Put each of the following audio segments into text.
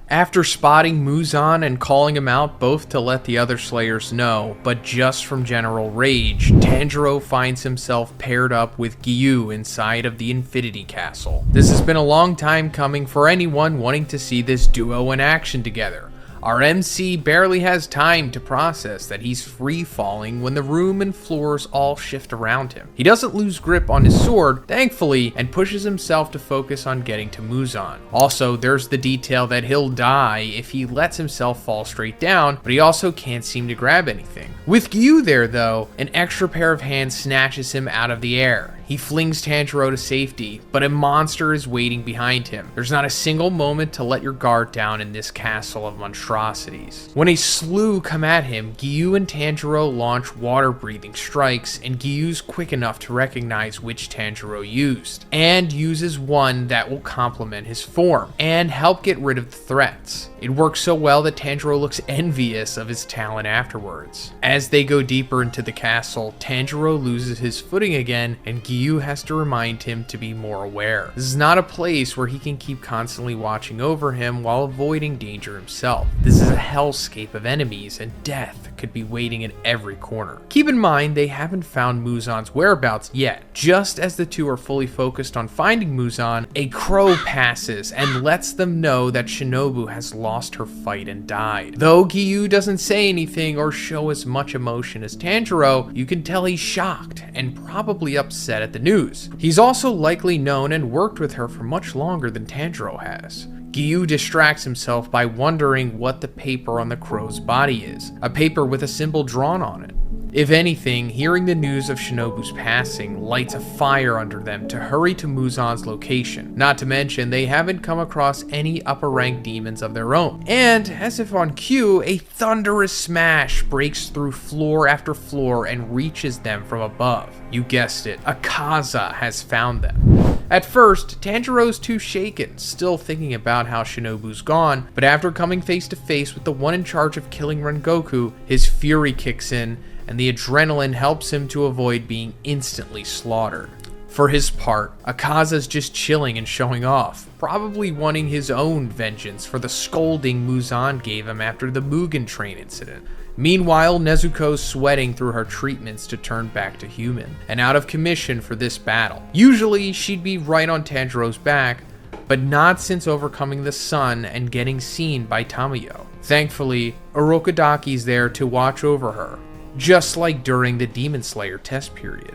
After spotting Muzan and calling him out both to let the other Slayers know, but just from general rage, Tanjiro finds himself paired up with Giyu inside of the Infinity Castle. This has been a long time coming for anyone wanting to see this duo in action together. Our MC barely has time to process that he's free-falling when the room and floors all shift around him. He doesn't lose grip on his sword, thankfully, and pushes himself to focus on getting to Muzan. Also, there's the detail that he'll die if he lets himself fall straight down, but he also can't seem to grab anything. With Giyu there, though, an extra pair of hands snatches him out of the air. He flings Tanjiro to safety, but a monster is waiting behind him. There's not a single moment to let your guard down in this castle of monstrosities. When a slew come at him, Giyu and Tanjiro launch water-breathing strikes, and Giyu's quick enough to recognize which Tanjiro used, and uses one that will complement his form, and help get rid of the threats. It works so well that Tanjiro looks envious of his talent afterwards. As they go deeper into the castle, Tanjiro loses his footing again, and Giyu has to remind him to be more aware. This is not a place where he can keep constantly watching over him while avoiding danger himself. This is a hellscape of enemies, and death could be waiting at every corner. Keep in mind they haven't found Muzan's whereabouts yet. Just as the two are fully focused on finding Muzan, a crow passes and lets them know that Shinobu has lost her fight and died. Though Giyu doesn't say anything or show as much emotion as Tanjiro, you can tell he's shocked and probably upset at the news. He's also likely known and worked with her for much longer than Tanjiro has. Giyu distracts himself by wondering what the paper on the crow's body is, a paper with a symbol drawn on it. If anything, hearing the news of Shinobu's passing lights a fire under them to hurry to Muzan's location. Not to mention, they haven't come across any upper-ranked demons of their own. And, as if on cue, a thunderous smash breaks through floor after floor and reaches them from above. You guessed it, Akaza has found them. At first, Tanjiro's too shaken, still thinking about how Shinobu's gone, but after coming face to face with the one in charge of killing Rengoku, his fury kicks in, and the adrenaline helps him to avoid being instantly slaughtered. For his part, Akaza's just chilling and showing off, probably wanting his own vengeance for the scolding Muzan gave him after the Mugen Train incident. Meanwhile, Nezuko's sweating through her treatments to turn back to human, and out of commission for this battle. Usually, she'd be right on Tanjiro's back, but not since overcoming the sun and getting seen by Tamayo. Thankfully, Orokodaki's there to watch over her, just like during the Demon Slayer test period.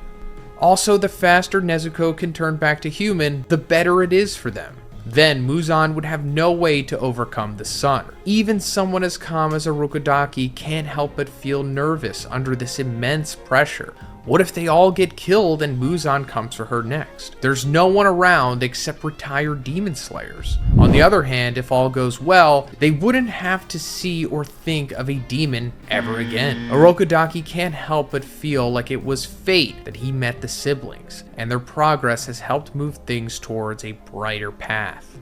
Also, the faster Nezuko can turn back to human, the better it is for them. Then Muzan would have no way to overcome the sun. Even someone as calm as Orokodaki can't help but feel nervous under this immense pressure. What if they all get killed and Muzan comes for her next? There's no one around except retired demon slayers. On the other hand, if all goes well, they wouldn't have to see or think of a demon ever again. Orokodaki can't help but feel like it was fate that he met the siblings, and their progress has helped move things towards a brighter path.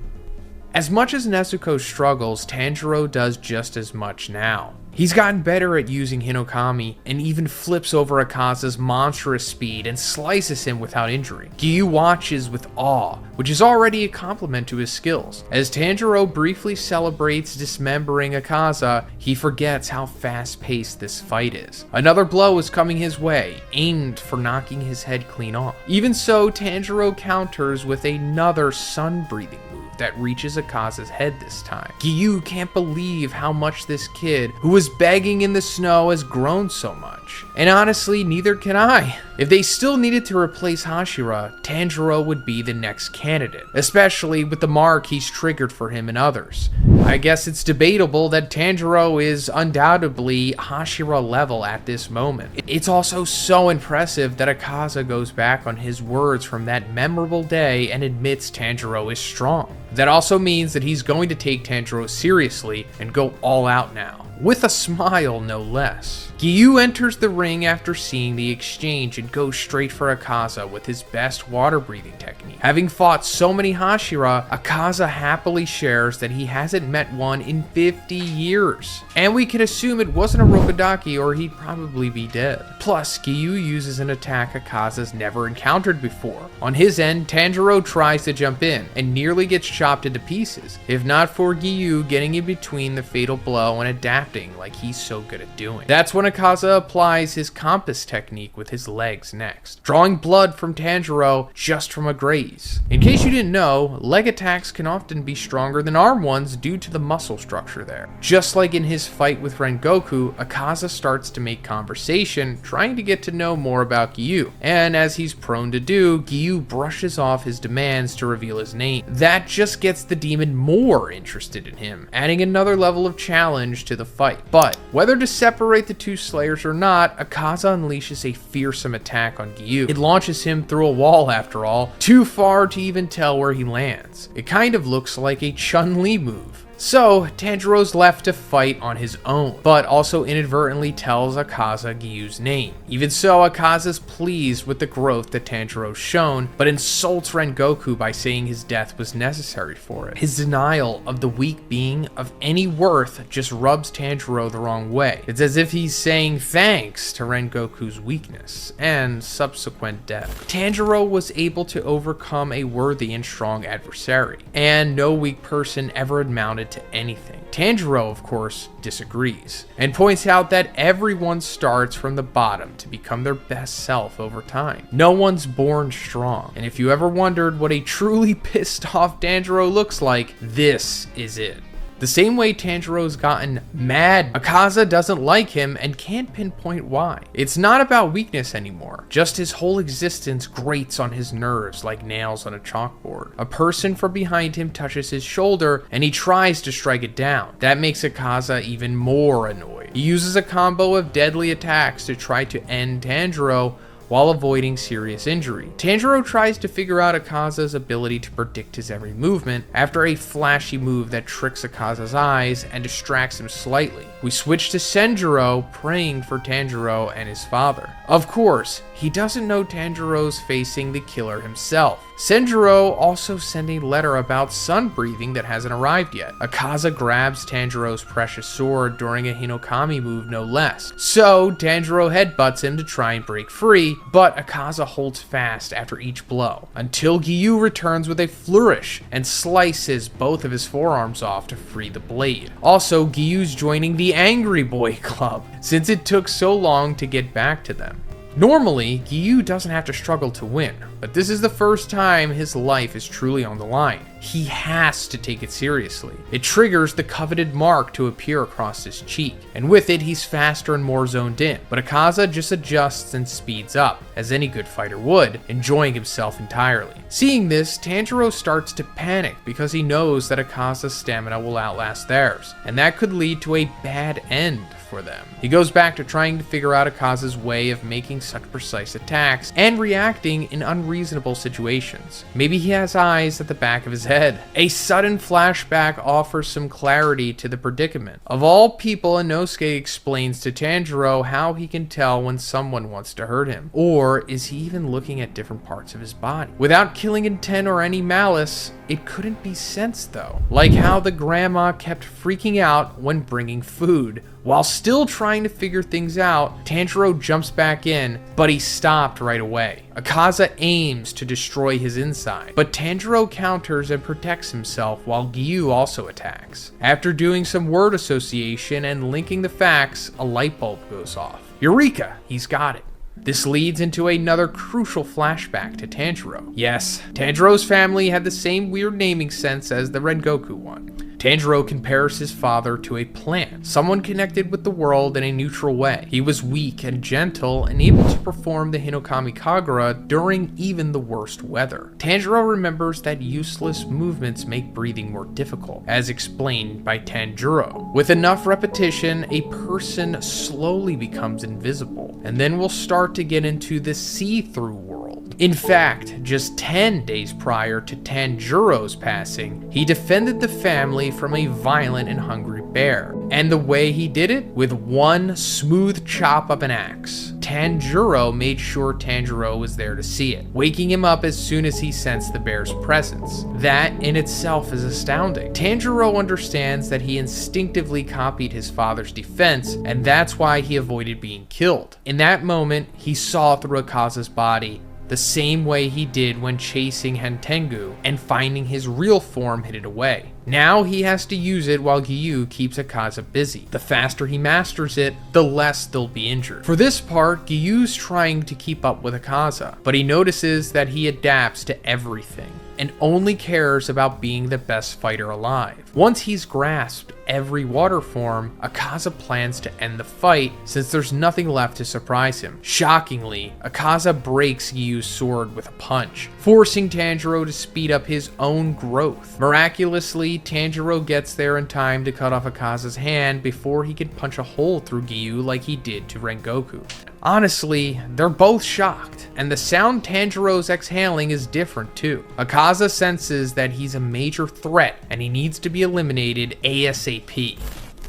As much as Nezuko struggles, Tanjiro does just as much now. He's gotten better at using Hinokami, and even flips over Akaza's monstrous speed and slices him without injury. Giyu watches with awe, which is already a compliment to his skills. As Tanjiro briefly celebrates dismembering Akaza, he forgets how fast-paced this fight is. Another blow is coming his way, aimed for knocking his head clean off. Even so, Tanjiro counters with another sun-breathing move that reaches Akaza's head this time. Giyu can't believe how much this kid, who was begging in the snow, has grown so much. And honestly, neither can I. If they still needed to replace Hashira, Tanjiro would be the next candidate, especially with the mark he's triggered for him and others. I guess it's debatable that Tanjiro is undoubtedly Hashira level at this moment. It's also so impressive that Akaza goes back on his words from that memorable day and admits Tanjiro is strong. That also means that he's going to take Tanjiro seriously and go all out now. With a smile, no less. Giyu enters the ring after seeing the exchange and goes straight for Akaza with his best water breathing technique. Having fought so many Hashira, Akaza happily shares that he hasn't met one in 50 years. And we can assume it wasn't a Rokodaki or he'd probably be dead. Plus, Giyu uses an attack Akaza's never encountered before. On his end, Tanjiro tries to jump in and nearly gets chopped into pieces, if not for Giyu getting in between the fatal blow and adapting like he's so good at doing. That's when Akaza applies his compass technique with his legs next, drawing blood from Tanjiro just from a graze. In case you didn't know, leg attacks can often be stronger than arm ones due to the muscle structure there. Just like in his fight with Rengoku, Akaza starts to make conversation, trying to get to know more about Giyu, and as he's prone to do, Giyu brushes off his demands to reveal his name. That just gets the demon more interested in him, adding another level of challenge to the fight. But whether to separate the two slayers or not, Akaza unleashes a fearsome attack on Giyu. It launches him through a wall after all, too far to even tell where he lands. It kind of looks like a Chun-Li move. So, Tanjiro's left to fight on his own, but also inadvertently tells Akaza Giyu's name. Even so, Akaza's pleased with the growth that Tanjiro's shown, but insults Rengoku by saying his death was necessary for it. His denial of the weak being of any worth just rubs Tanjiro the wrong way. It's as if he's saying thanks to Rengoku's weakness and subsequent death. Tanjiro was able to overcome a worthy and strong adversary, and no weak person ever had mounted to anything. Tanjiro, of course, disagrees and points out that everyone starts from the bottom to become their best self over time. No one's born strong, and if you ever wondered what a truly pissed off Tanjiro looks like, this is it. The same way Tanjiro's gotten mad, Akaza doesn't like him and can't pinpoint why. It's not about weakness anymore, just his whole existence grates on his nerves like nails on a chalkboard. A person from behind him touches his shoulder and he tries to strike it down. That makes Akaza even more annoyed. He uses a combo of deadly attacks to try to end Tanjiro while avoiding serious injury. Tanjiro tries to figure out Akaza's ability to predict his every movement after a flashy move that tricks Akaza's eyes and distracts him slightly. We switch to Senjuro praying for Tanjiro and his father. Of course, he doesn't know Tanjiro's facing the killer himself. Senjuro also sent a letter about sun breathing that hasn't arrived yet. Akaza grabs Tanjiro's precious sword during a Hinokami move no less. So Tanjiro headbutts him to try and break free, but Akaza holds fast after each blow, until Giyu returns with a flourish and slices both of his forearms off to free the blade. Also, Giyu's joining the Angry Boy Club, since it took so long to get back to them. Normally, Giyu doesn't have to struggle to win, but this is the first time his life is truly on the line. He has to take it seriously. It triggers the coveted mark to appear across his cheek, and with it he's faster and more zoned in. But Akaza just adjusts and speeds up, as any good fighter would, enjoying himself entirely. Seeing this, Tanjiro starts to panic because he knows that Akaza's stamina will outlast theirs, and that could lead to a bad end for them. He goes back to trying to figure out Akaza's way of making such precise attacks and reacting in unreasonable situations. Maybe he has eyes at the back of his head. A sudden flashback offers some clarity to the predicament. Of all people, Inosuke explains to Tanjiro how he can tell when someone wants to hurt him. Or is he even looking at different parts of his body? Without killing intent or any malice, it couldn't be sensed though. Like how the grandma kept freaking out when bringing food. While still trying to figure things out, Tanjiro jumps back in, but he stopped right away. Akaza aims to destroy his inside, but Tanjiro counters and protects himself while Giyu also attacks. After doing some word association and linking the facts, a light bulb goes off. Eureka! He's got it. This leads into another crucial flashback to Tanjiro. Yes, Tanjiro's family had the same weird naming sense as the Rengoku one. Tanjiro compares his father to a plant, someone connected with the world in a neutral way. He was weak and gentle and able to perform the Hinokami Kagura during even the worst weather. Tanjiro remembers that useless movements make breathing more difficult, as explained by Tanjiro. With enough repetition, a person slowly becomes invisible, and then will start to get into the see-through world, In fact, just 10 days prior to Tanjiro's passing, he defended the family from a violent and hungry bear. And the way he did it? With one smooth chop of an axe. Tanjiro made sure Tanjiro was there to see it, waking him up as soon as he sensed the bear's presence. That in itself is astounding. Tanjiro understands that he instinctively copied his father's defense, and that's why he avoided being killed. In that moment, he saw through Akaza's body the same way he did when chasing Hentengu and finding his real form hidden away. Now he has to use it while Giyu keeps Akaza busy. The faster he masters it, the less they'll be injured. For this part, Giyu's trying to keep up with Akaza, but he notices that he adapts to everything and only cares about being the best fighter alive. Once he's grasped every water form, Akaza plans to end the fight since there's nothing left to surprise him. Shockingly, Akaza breaks Giyu's sword with a punch, forcing Tanjiro to speed up his own growth. Miraculously, Tanjiro gets there in time to cut off Akaza's hand before he could punch a hole through Giyu like he did to Rengoku. Honestly, they're both shocked, and the sound Tanjiro's exhaling is different too. Akaza senses that he's a major threat and he needs to be eliminated ASAP.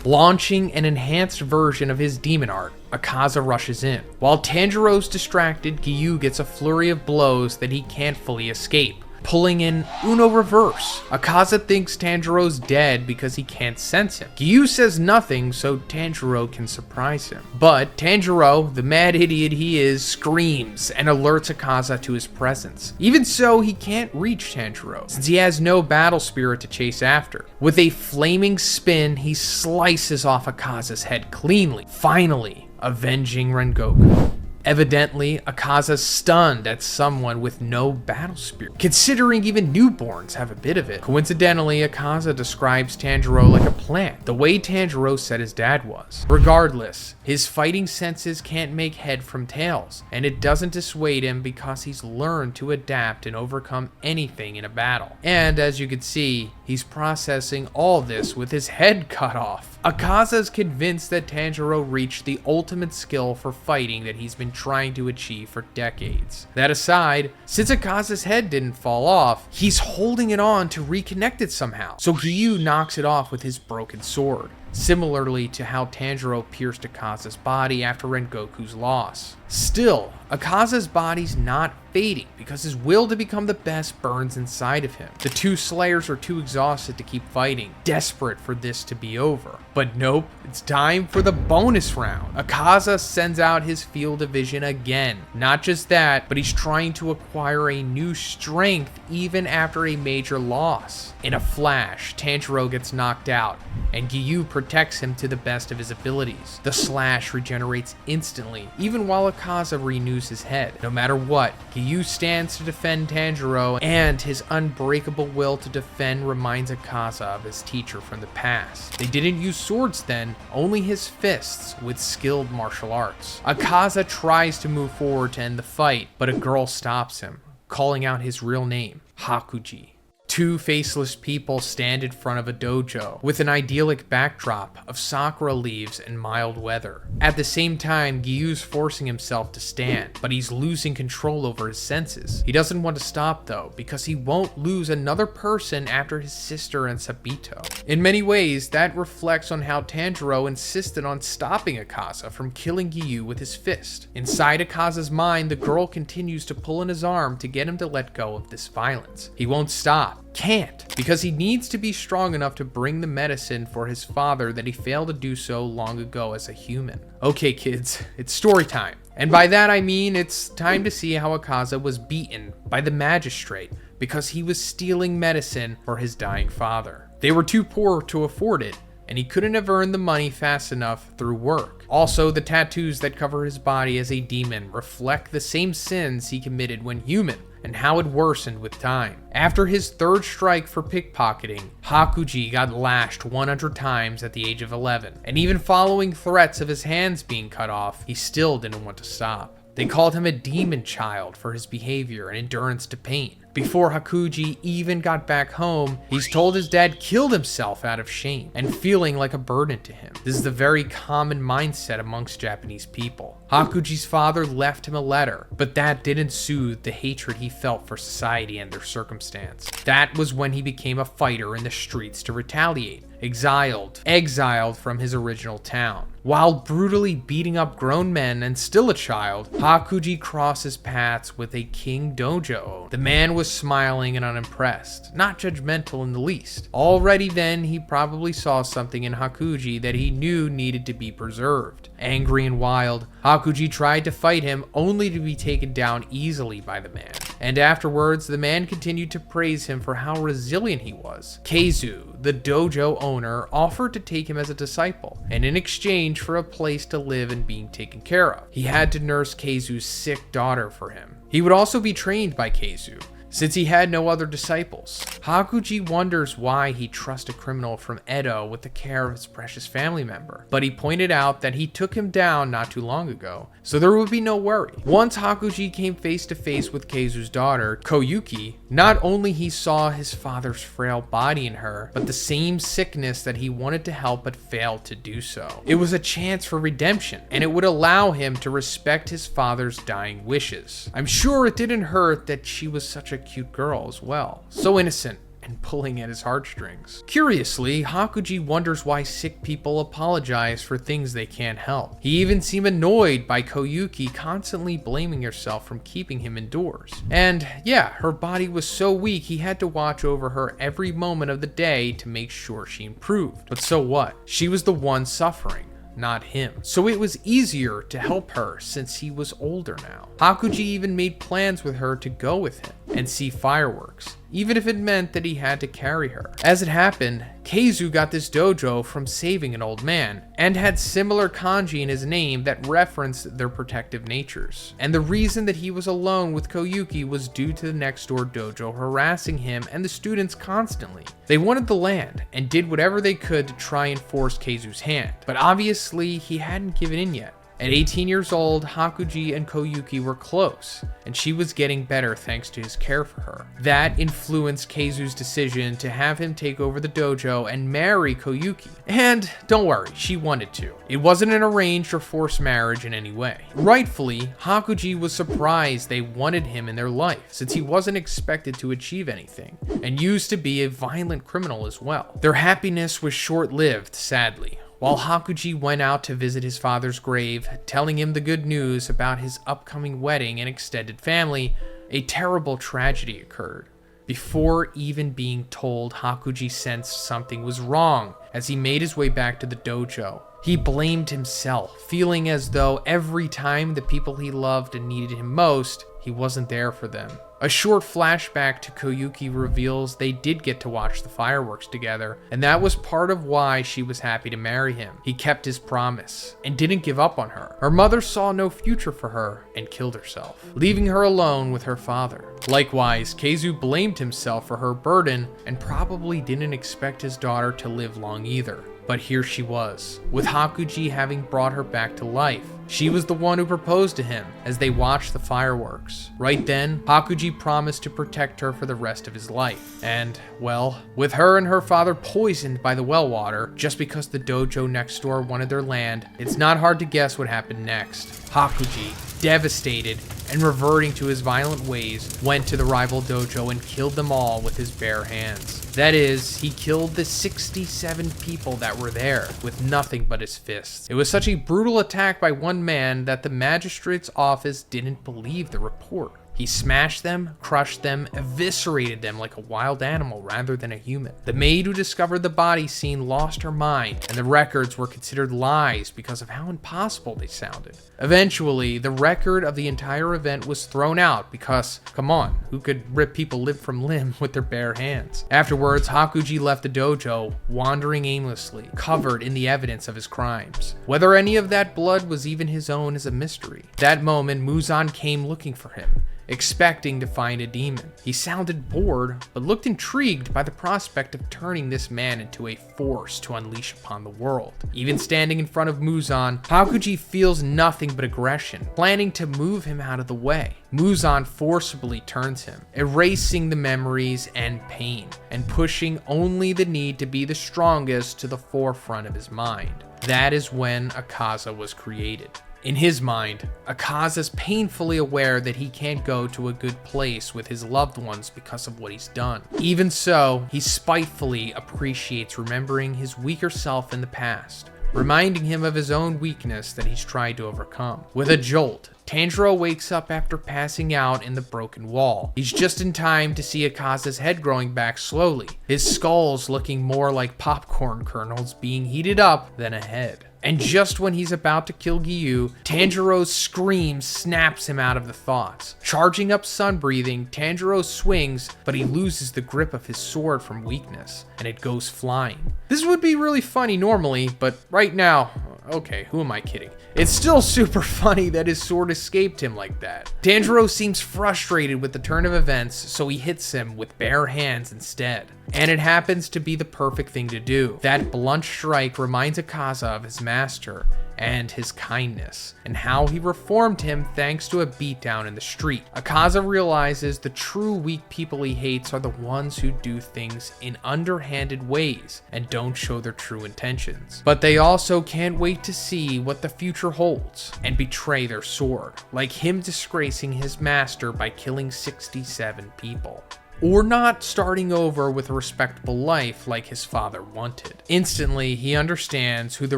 Launching an enhanced version of his demon art, Akaza rushes in. While Tanjiro's distracted, Giyu gets a flurry of blows that he can't fully escape, pulling in Uno reverse. Akaza thinks Tanjiro's dead because he can't sense him. Giyu says nothing so Tanjiro can surprise him. But Tanjiro, the mad idiot he is, screams and alerts Akaza to his presence. Even so, he can't reach Tanjiro since he has no battle spirit to chase after. With a flaming spin, he slices off Akaza's head cleanly, finally avenging Rengoku. Evidently, Akaza's stunned at someone with no battle spirit, considering even newborns have a bit of it. Coincidentally, Akaza describes Tanjiro like a plant, the way Tanjiro said his dad was. Regardless, his fighting senses can't make head from tails, and it doesn't dissuade him because he's learned to adapt and overcome anything in a battle. And as you can see, he's processing all this with his head cut off. Akaza's convinced that Tanjiro reached the ultimate skill for fighting that he's been trying to achieve for decades. That aside, since Akaza's head didn't fall off, he's holding it on to reconnect it somehow. So Giyu knocks it off with his broken sword, similarly to how Tanjiro pierced Akaza's body after Rengoku's loss. Still, Akaza's body's not fading because his will to become the best burns inside of him. The two Slayers are too exhausted to keep fighting, desperate for this to be over. But nope, it's time for the bonus round. Akaza sends out his field of vision again. Not just that, but he's trying to acquire a new strength even after a major loss. In a flash, Tanjiro gets knocked out, and Giyu protects him to the best of his abilities. The slash regenerates instantly, even while Akaza renews his head. No matter what, Giyu stands to defend Tanjiro, and his unbreakable will to defend reminds Akaza of his teacher from the past. They didn't use swords then, only his fists with skilled martial arts. Akaza tries to move forward to end the fight, but a girl stops him, calling out his real name, Hakuji. Two faceless people stand in front of a dojo with an idyllic backdrop of sakura leaves and mild weather. At the same time, Giyu's forcing himself to stand, but he's losing control over his senses. He doesn't want to stop though, because he won't lose another person after his sister and Sabito. In many ways, that reflects on how Tanjiro insisted on stopping Akaza from killing Giyu with his fist. Inside Akaza's mind, the girl continues to pull on his arm to get him to let go of this violence. He won't stop. Can't, because he needs to be strong enough to bring the medicine for his father that he failed to do so long ago as a human. Okay kids, it's story time. And by that I mean it's time to see how Akaza was beaten by the magistrate because he was stealing medicine for his dying father. They were too poor to afford it, and he couldn't have earned the money fast enough through work. Also, the tattoos that cover his body as a demon reflect the same sins he committed when human, and how it worsened with time. After his third strike for pickpocketing, Hakuji got lashed 100 times at the age of 11, and even following threats of his hands being cut off, he still didn't want to stop. They called him a demon child for his behavior and endurance to pain. Before Hakuji even got back home, he's told his dad killed himself out of shame and feeling like a burden to him. This is the very common mindset amongst Japanese people. Hakuji's father left him a letter, but that didn't soothe the hatred he felt for society and their circumstance. That was when he became a fighter in the streets to retaliate, exiled from his original town. While brutally beating up grown men and still a child, Hakuji crosses paths with a king dojo owner. The man was smiling and unimpressed, not judgmental in the least. Already then, he probably saw something in Hakuji that he knew needed to be preserved. Angry and wild, Hakuji tried to fight him only to be taken down easily by the man. And afterwards, the man continued to praise him for how resilient he was. Keizu, the dojo owner, offered to take him as a disciple, and in exchange for a place to live and being taken care of, he had to nurse Keizu's sick daughter for him. He would also be trained by Keizu, since he had no other disciples. Hakuji wonders why he trusts a criminal from Edo with the care of his precious family member, but he pointed out that he took him down not too long ago, so there would be no worry. Once Hakuji came face to face with Keizu's daughter, Koyuki, not only he saw his father's frail body in her, but the same sickness that he wanted to help but failed to do so. It was a chance for redemption, and it would allow him to respect his father's dying wishes. I'm sure it didn't hurt that she was such a cute girl as well, so innocent and pulling at his heartstrings. Curiously, Hakuji wonders why sick people apologize for things they can't help. He even seemed annoyed by Koyuki constantly blaming herself from keeping him indoors. And yeah, her body was so weak he had to watch over her every moment of the day to make sure she improved. But so what? She was the one suffering, not him. So it was easier to help her since he was older now. Hakuji even made plans with her to go with him and see fireworks, even if it meant that he had to carry her. As it happened, Keizu got this dojo from saving an old man, and had similar kanji in his name that referenced their protective natures. And the reason that he was alone with Koyuki was due to the next door dojo harassing him and the students constantly. They wanted the land, and did whatever they could to try and force Keizu's hand, but obviously he hadn't given in yet. At 18 years old, Hakuji and Koyuki were close, and she was getting better thanks to his care for her. That influenced Keizu's decision to have him take over the dojo and marry Koyuki. And don't worry, she wanted to. It wasn't an arranged or forced marriage in any way. Rightfully, Hakuji was surprised they wanted him in their life, since he wasn't expected to achieve anything, and used to be a violent criminal as well. Their happiness was short-lived, sadly. While Hakuji went out to visit his father's grave, telling him the good news about his upcoming wedding and extended family, a terrible tragedy occurred. Before even being told, Hakuji sensed something was wrong as he made his way back to the dojo. He blamed himself, feeling as though every time the people he loved and needed him most, he wasn't there for them. A short flashback to Koyuki reveals they did get to watch the fireworks together, and that was part of why she was happy to marry him. He kept his promise and didn't give up on her. Her mother saw no future for her and killed herself, leaving her alone with her father. Likewise, Keizu blamed himself for her burden and probably didn't expect his daughter to live long either. But here she was, with Hakuji having brought her back to life. She was the one who proposed to him as they watched the fireworks. Right then, Hakuji promised to protect her for the rest of his life. And, well, with her and her father poisoned by the well water, just because the dojo next door wanted their land, it's not hard to guess what happened next. Hakuji, devastated and reverting to his violent ways, went to the rival dojo and killed them all with his bare hands. That is, he killed the 67 people that were there with nothing but his fists. It was such a brutal attack by one man that the magistrate's office didn't believe the report. He smashed them, crushed them, eviscerated them like a wild animal rather than a human. The maid who discovered the body scene lost her mind, and the records were considered lies because of how impossible they sounded. Eventually, the record of the entire event was thrown out because, come on, who could rip people limb from limb with their bare hands? Afterwards, Hakuji left the dojo, wandering aimlessly, covered in the evidence of his crimes. Whether any of that blood was even his own is a mystery. That moment, Muzan came looking for him, expecting to find a demon. He sounded bored, but looked intrigued by the prospect of turning this man into a force to unleash upon the world. Even standing in front of Muzan, Hakuji feels nothing but aggression, planning to move him out of the way. Muzan forcibly turns him, erasing the memories and pain, and pushing only the need to be the strongest to the forefront of his mind. That is when Akaza was created. In his mind, Akaza's painfully aware that he can't go to a good place with his loved ones because of what he's done. Even so, he spitefully appreciates remembering his weaker self in the past, reminding him of his own weakness that he's tried to overcome. With a jolt, Tanjiro wakes up after passing out in the broken wall. He's just in time to see Akaza's head growing back slowly, his skull's looking more like popcorn kernels being heated up than a head. And just when he's about to kill Giyu, Tanjiro's scream snaps him out of the thoughts. Charging up sun breathing, Tanjiro swings, but he loses the grip of his sword from weakness, and it goes flying. This would be really funny normally, but right now, okay, who am I kidding? It's still super funny that his sword escaped him like that. Tanjiro seems frustrated with the turn of events, so he hits him with bare hands instead. And it happens to be the perfect thing to do. That blunt strike reminds Akaza of his master and his kindness, and how he reformed him thanks to a beatdown in the street. Akaza realizes the true weak people he hates are the ones who do things in underhanded ways and don't show their true intentions. But they also can't wait to see what the future holds and betray their sword, like him disgracing his master by killing 67 people. Or not starting over with a respectable life like his father wanted. Instantly, he understands who the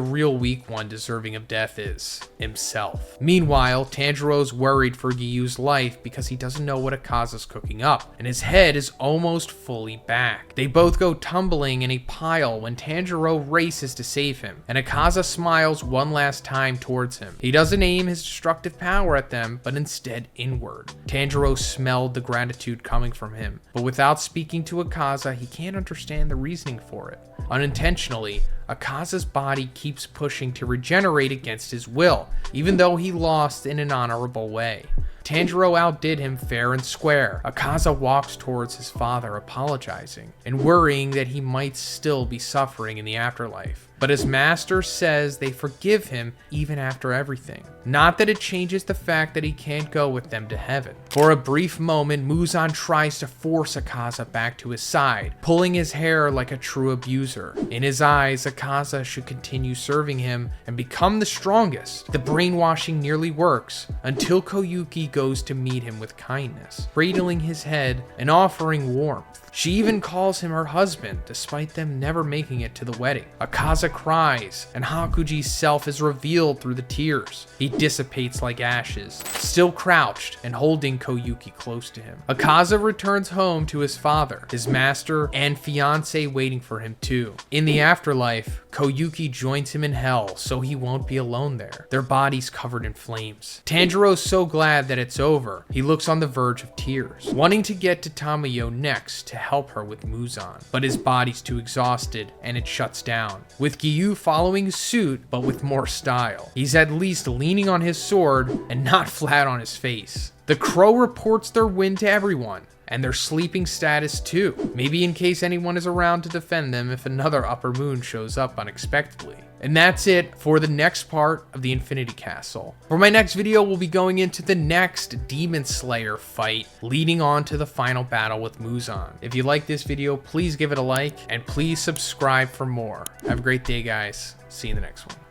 real weak one deserving of death is: himself. Meanwhile, Tanjiro's worried for Giyu's life because he doesn't know what Akaza's cooking up, and his head is almost fully back. They both go tumbling in a pile when Tanjiro races to save him, and Akaza smiles one last time towards him. He doesn't aim his destructive power at them, but instead inward. Tanjiro smelled the gratitude coming from him, but without speaking to Akaza, he can't understand the reasoning for it. Unintentionally, Akaza's body keeps pushing to regenerate against his will, even though he lost in an honorable way. Tanjiro outdid him fair and square. Akaza walks towards his father, apologizing and worrying that he might still be suffering in the afterlife. But his master says they forgive him even after everything. Not that it changes the fact that he can't go with them to heaven. For a brief moment, Muzan tries to force Akaza back to his side, pulling his hair like a true abuser. In his eyes, Akaza should continue serving him and become the strongest. The brainwashing nearly works until Koyuki goes to meet him with kindness, cradling his head and offering warmth. She even calls him her husband, despite them never making it to the wedding. Akaza cries, and Hakuji's self is revealed through the tears. He dissipates like ashes, still crouched and holding Koyuki close to him. Akaza returns home to his father, his master, and fiance waiting for him too. In the afterlife, Koyuki joins him in hell, so he won't be alone there, their bodies covered in flames. Tanjiro's so glad that it's over, he looks on the verge of tears, wanting to get to Tamayo next to help her with Muzan, but his body's too exhausted and it shuts down, with Giyu following suit but with more style. He's at least leaning on his sword and not flat on his face. The crow reports their win to everyone, and their sleeping status too, maybe in case anyone is around to defend them if another upper moon shows up unexpectedly. And that's it for the next part of the Infinity Castle. For my next video, we'll be going into the next Demon Slayer fight, leading on to the final battle with Muzan. If you like this video, please give it a like, and please subscribe for more. Have a great day, guys. See you in the next one.